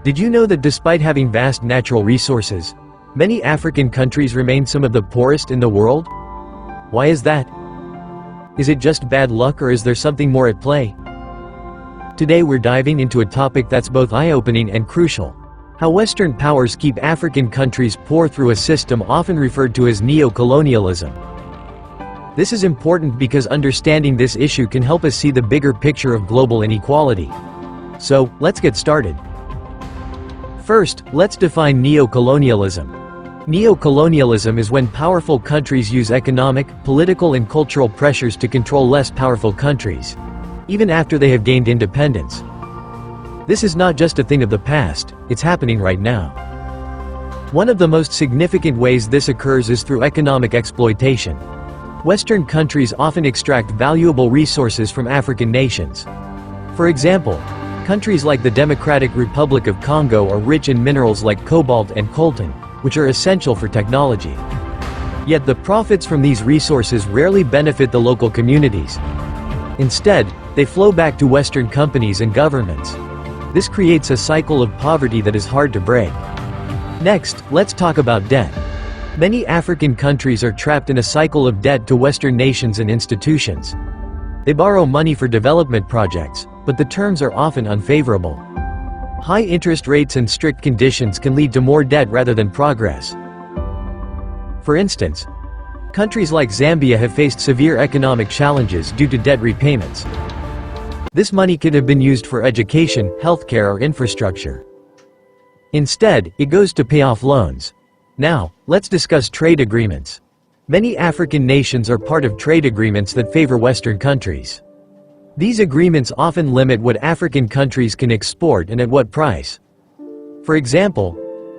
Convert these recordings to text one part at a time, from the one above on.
Did you know that despite having vast natural resources, many African countries remain some of the poorest in the world? Why is that? Is it just bad luck, or is there something more at play? Today we're diving into a topic that's both eye-opening and crucial: how Western powers keep African countries poor through a system often referred to as neo-colonialism. This is important because understanding this issue can help us see the bigger picture of global inequality. So, let's get started. First, let's define neo-colonialism. Neo-colonialism is when powerful countries use economic, political and cultural pressures to control less powerful countries, even after they have gained independence. This is not just a thing of the past, it's happening right now. One of the most significant ways this occurs is through economic exploitation. Western countries often extract valuable resources from African nations. For example, countries like the Democratic Republic of Congo are rich in minerals like cobalt and coltan, which are essential for technology. Yet the profits from these resources rarely benefit the local communities. Instead, they flow back to Western companies and governments. This creates a cycle of poverty that is hard to break. Next, let's talk about debt. Many African countries are trapped in a cycle of debt to Western nations and institutions. They borrow money for development projects, but the terms are often unfavorable. High interest rates and strict conditions can lead to more debt rather than progress. For instance, countries like Zambia have faced severe economic challenges due to debt repayments. This money could have been used for education, healthcare or infrastructure. Instead, it goes to pay off loans. Now, let's discuss trade agreements. Many African nations are part of trade agreements that favor Western countries. These agreements often limit what African countries can export and at what price. For example,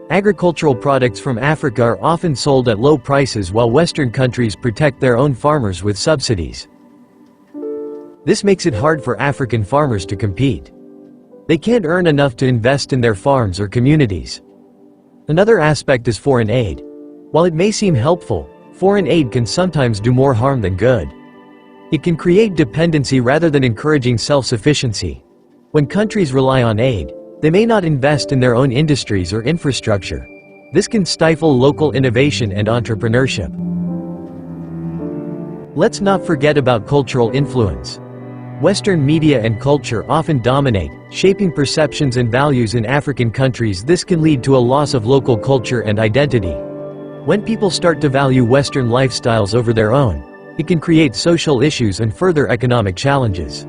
agricultural products from Africa are often sold at low prices while Western countries protect their own farmers with subsidies. This makes it hard for African farmers to compete. They can't earn enough to invest in their farms or communities. Another aspect is foreign aid. While it may seem helpful, foreign aid can sometimes do more harm than good. It can create dependency rather than encouraging self-sufficiency. When countries rely on aid, they may not invest in their own industries or infrastructure. This can stifle local innovation and entrepreneurship. Let's not forget about cultural influence. Western media and culture often dominate, shaping perceptions and values in African countries. This can lead to a loss of local culture and identity. When people start to value Western lifestyles over their own, it can create social issues and further economic challenges.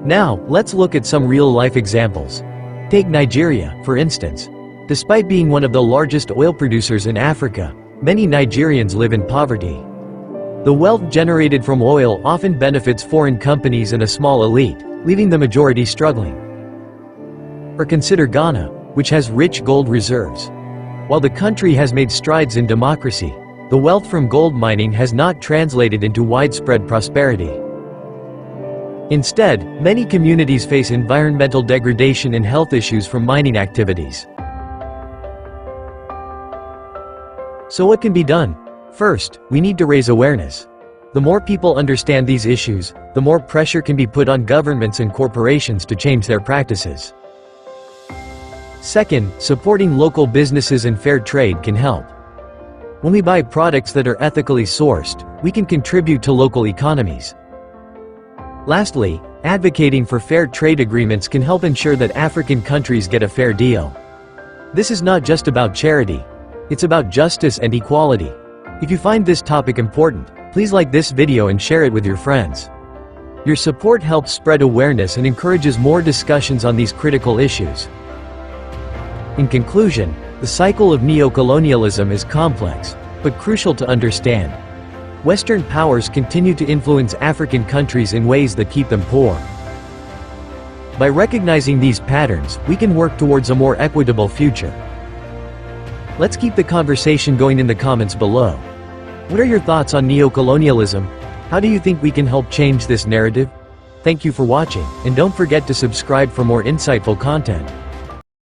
Now, let's look at some real-life examples. Take Nigeria, for instance. Despite being one of the largest oil producers in Africa, many Nigerians live in poverty. The wealth generated from oil often benefits foreign companies and a small elite, leaving the majority struggling. Or consider Ghana, which has rich gold reserves. While the country has made strides in democracy, the wealth from gold mining has not translated into widespread prosperity. Instead, many communities face environmental degradation and health issues from mining activities. So what can be done? First, we need to raise awareness. The more people understand these issues, the more pressure can be put on governments and corporations to change their practices. Second, supporting local businesses and fair trade can help. When we buy products that are ethically sourced, we can contribute to local economies. Lastly, advocating for fair trade agreements can help ensure that African countries get a fair deal. This is not just about charity, it's about justice and equality. If you find this topic important, please like this video and share it with your friends. Your support helps spread awareness and encourages more discussions on these critical issues. In conclusion, the cycle of neo-colonialism is complex, but crucial to understand. Western powers continue to influence African countries in ways that keep them poor. By recognizing these patterns, we can work towards a more equitable future. Let's keep the conversation going in the comments below. What are your thoughts on neo-colonialism? How do you think we can help change this narrative? Thank you for watching, and don't forget to subscribe for more insightful content.